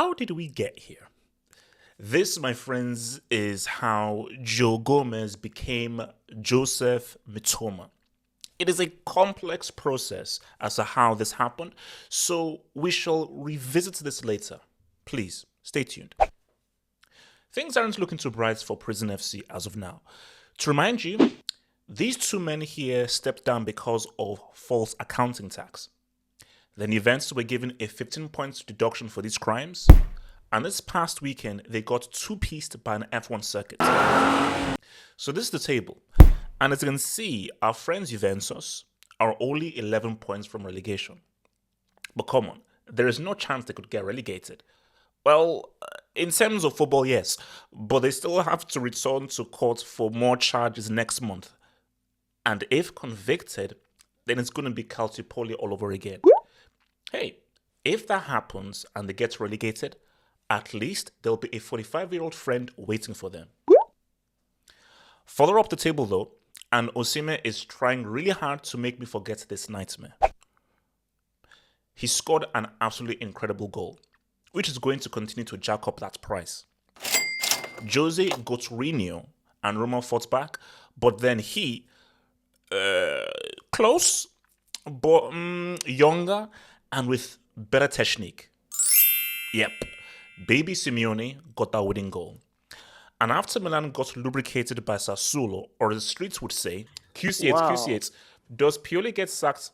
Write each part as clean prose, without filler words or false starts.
How did we get here? This, my friends, is how Joe Gomez became Joseph Mitoma. It is a complex process as to how this happened, so we shall revisit this later. Please, stay tuned. Things aren't looking too bright for Prison FC as of now. To remind you, these two men here stepped down because of false accounting tax. Then Juventus were given a 15 points deduction for these crimes, and this past weekend they got two-pieced by an F1 circuit. So this is the table, and as you can see, our friends Juventus are only 11 points from relegation. But come on, there is no chance they could get relegated. Well, in terms of football, yes, but they still have to return to court for more charges next month. And if convicted, then it's going to be Calciopoli all over again. Hey, if that happens and they get relegated, at least there'll be a 45-year-old friend waiting for them. Further up the table though, and Osimhen is trying really hard to make me forget this nightmare. He scored an absolutely incredible goal, which is going to continue to jack up that price. Jose got Rinho and Roma fought back, but then he, close, but younger and with better technique. Yep, baby Simeone got that winning goal. And after Milan got lubricated by Sassuolo, or the streets would say, QC8, wow. QC8, does Pioli get sacked?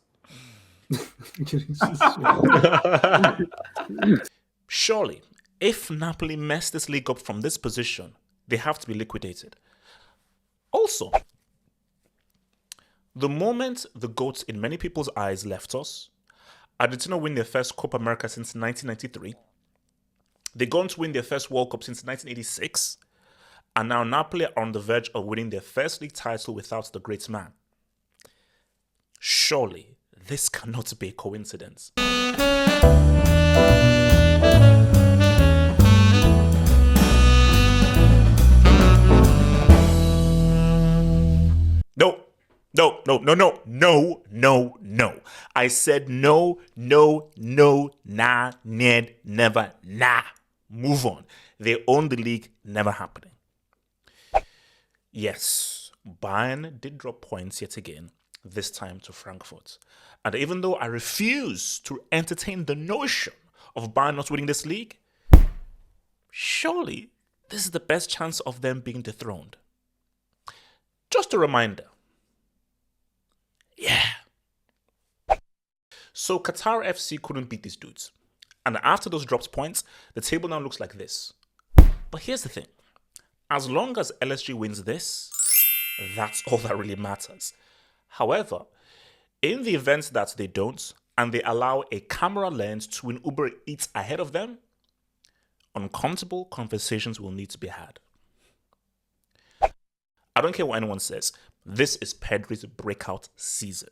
Surely, if Napoli mess this league up from this position, they have to be liquidated. Also, the moment the GOATs in many people's eyes left us, Argentina win their first Copa America since 1993. They're going to win their first World Cup since 1986. And now Napoli are on the verge of winning their first league title without the great man. Surely, this cannot be a coincidence. No. I said no, nah, never, nah. Move on. They own the league, never happening. Yes, Bayern did drop points yet again, this time to Frankfurt. And even though I refuse to entertain the notion of Bayern not winning this league, surely this is the best chance of them being dethroned. Just a reminder. Yeah. So Qatar FC couldn't beat these dudes. And after those dropped points, the table now looks like this. But here's the thing. As long as LSG wins this, that's all that really matters. However, in the event that they don't, and they allow a camera lens to win Uber Eats ahead of them, uncomfortable conversations will need to be had. I don't care what anyone says. This is Pedri's breakout season.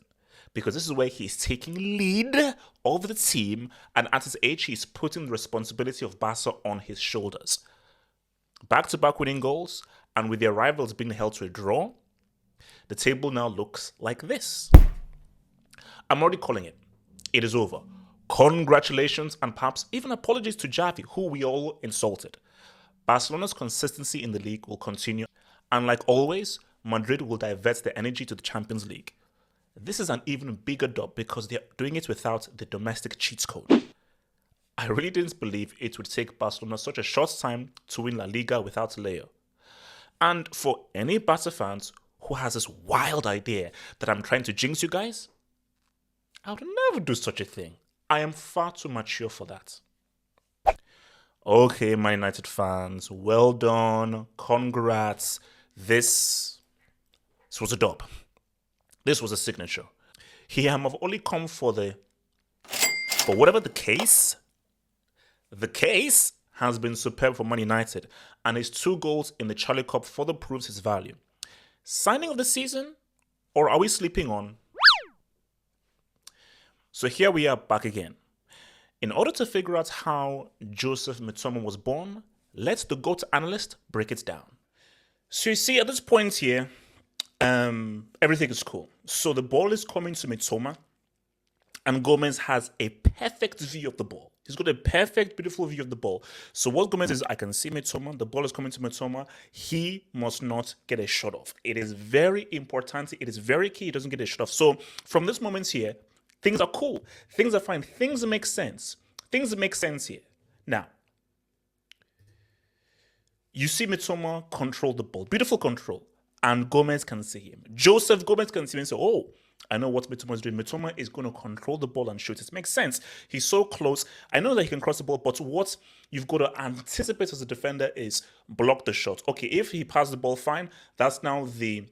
Because this is where he's taking lead over the team, and at his age, he's putting the responsibility of Barca on his shoulders. Back-to-back winning goals, and with their rivals being held to a draw, the table now looks like this. I'm already calling it. It is over. Congratulations, and perhaps even apologies to Xavi, who we all insulted. Barcelona's consistency in the league will continue, and like always, Madrid will divert their energy to the Champions League. This is an even bigger dub because they're doing it without the domestic cheat code. I really didn't believe it would take Barcelona such a short time to win La Liga without Leo. And for any Barca fans who has this wild idea that I'm trying to jinx you guys, I would never do such a thing. I am far too mature for that. Okay, Man United fans, well done, congrats. This was a dub. This was a signature. Here I have only come for whatever the case has been superb for Man United, and his 2 goals in the Charlie Cup further proves his value. Signing of the season, or are we sleeping on? So here we are back again. In order to figure out how Joseph Mitoma was born, let the GOAT analyst break it down. So you see, at this point here, everything is cool. So the ball is coming to Mitoma, and Gomez has a perfect view of the ball. He's got a perfect, beautiful view of the ball. So what Gomez is, I can see Mitoma. The ball is coming to Mitoma. He must not get a shot off. It is very important. It is very key. He doesn't get a shot off. So from this moment here, things are cool. Things are fine. Things make sense. Things make sense here. Now, you see Mitoma control the ball. Beautiful control. And Gomez can see him. Joseph Gomez can see him and say, oh, I know what Mitoma is doing. Mitoma is going to control the ball and shoot. It makes sense. He's so close. I know that he can cross the ball, but what you've got to anticipate as a defender is block the shot. Okay, if he passes the ball, fine. That's now the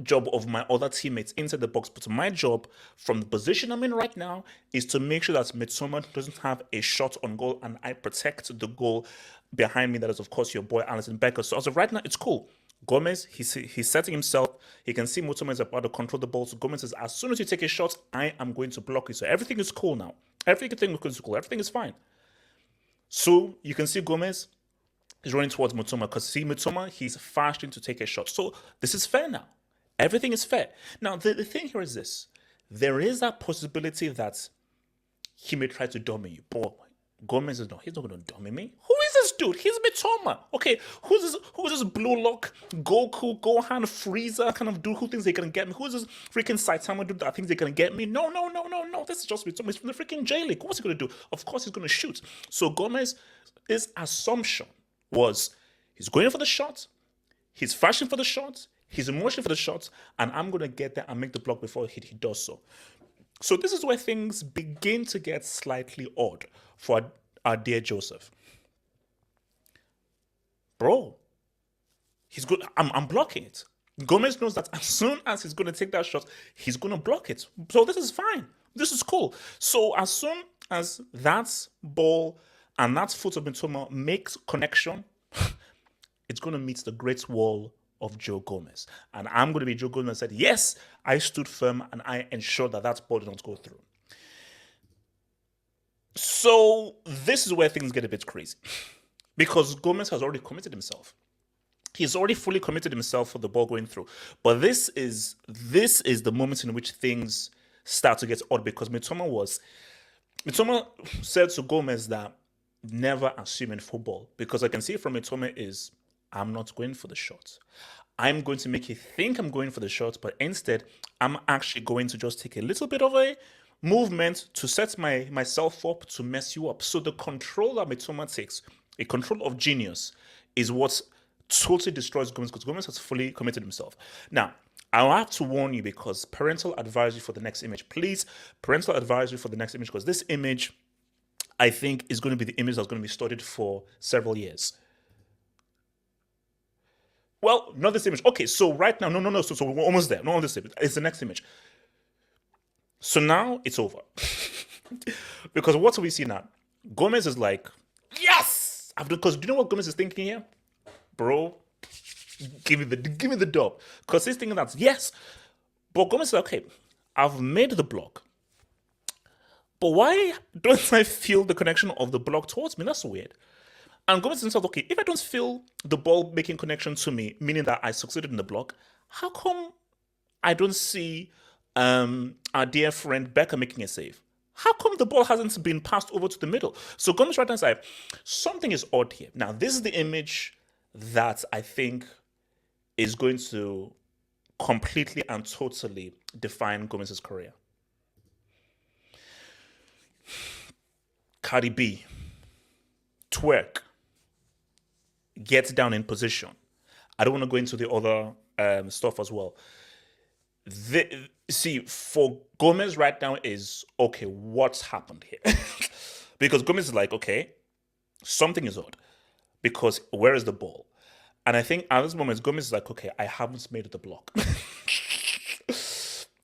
job of my other teammates inside the box. But my job from the position I'm in right now is to make sure that Mitoma doesn't have a shot on goal and I protect the goal behind me. That is, of course, your boy Alisson Becker. So as of right now, it's cool. Gomez, he's setting himself. He can see Mitoma is about to control the ball. So Gomez says, as soon as you take a shot, I am going to block it. So everything is cool now. Everything is cool. Everything is fine. So you can see Gomez is running towards Mitoma because see Mitoma, he's fasting to take a shot. So this is fair now. Everything is fair. Now, the thing here is this. There is that possibility that he may try to dummy you. But Gomez is not. He's not going to dummy me. Who is this dude? He's Mitoma. Okay, who's this blue lock, Goku, Gohan, Frieza kind of dude who thinks they can get me? Who's this freaking Saitama dude that thinks they can get me? No. This is just Mitoma. He's from the freaking J-League. What's he going to do? Of course he's going to shoot. So Gomez, his assumption was he's going for the shot, he's fashioning for the shot, he's in motion for the shot, and I'm going to get there and make the block before he does so. So this is where things begin to get slightly odd for our dear Joseph. Bro, he's good. I'm blocking it. Gomez knows that as soon as he's going to take that shot, he's going to block it. So this is fine. This is cool. So as soon as that ball and that foot of Mitoma makes connection, it's going to meet the great wall of Joe Gomez. And I'm going to be Joe Gomez and said, yes, I stood firm and I ensured that that ball did not go through. So this is where things get a bit crazy. Because Gomez has already committed himself. He's already fully committed himself for the ball going through. But this is the moment in which things start to get odd because Mitoma said to Gomez that never assume in football. Because I can see from Mitoma is I'm not going for the shot. I'm going to make you think I'm going for the shot, but instead I'm actually going to just take a little bit of a movement to set myself up to mess you up. So the control that Mitoma takes, a control of genius, is what totally destroys Gomez because Gomez has fully committed himself. Now, I'll have to warn you because parental advisory for the next image. Please, parental advisory for the next image because this image, I think, is going to be the image that's going to be studied for several years. Well, not this image. Okay, so right now, no. So we're almost there. Not on this image. It's the next image. So now it's over. Because what do we see now? Gomez is like, yes! Because do you know what Gomez is thinking here? Bro, give me the dub. Because he's thinking that, yes. But Gomez is like, okay, I've made the block. But why don't I feel the connection of the block towards me? That's weird. And Gomez himself, okay, if I don't feel the ball making connection to me, meaning that I succeeded in the block, how come I don't see our dear friend Becker making a save? How come the ball hasn't been passed over to the middle? So Gomez right hand side, something is odd here. Now, this is the image that I think is going to completely and totally define Gomez's career. Cardi B, twerk, gets down in position. I don't want to go into the other stuff as well. See, for Gomez right now is, okay, what's happened here? Because Gomez is like, okay, something is odd. Because where is the ball? And I think at this moment, Gomez is like, okay, I haven't made the block.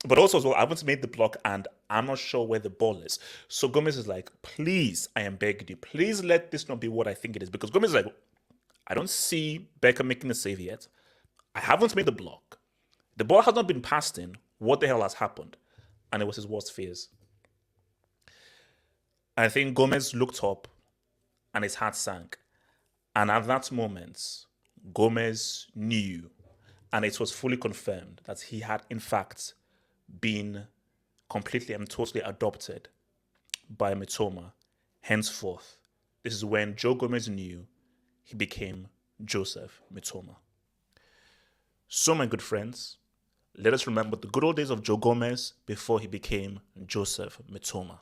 But also as well, I haven't made the block and I'm not sure where the ball is. So Gomez is like, please, I am begging you, please let this not be what I think it is. Because Gomez is like, I don't see Becker making a save yet. I haven't made the block. The ball has not been passed in. What the hell has happened? And it was his worst fears. I think Gomez looked up and his heart sank. And at that moment, Gomez knew, and it was fully confirmed, that he had in fact been completely and totally adopted by Mitoma Henceforth, this is when Joe Gomez knew he became Joseph Mitoma. So, my good friends, let us remember the good old days of Joe Gomez before he became Joseph Mitoma.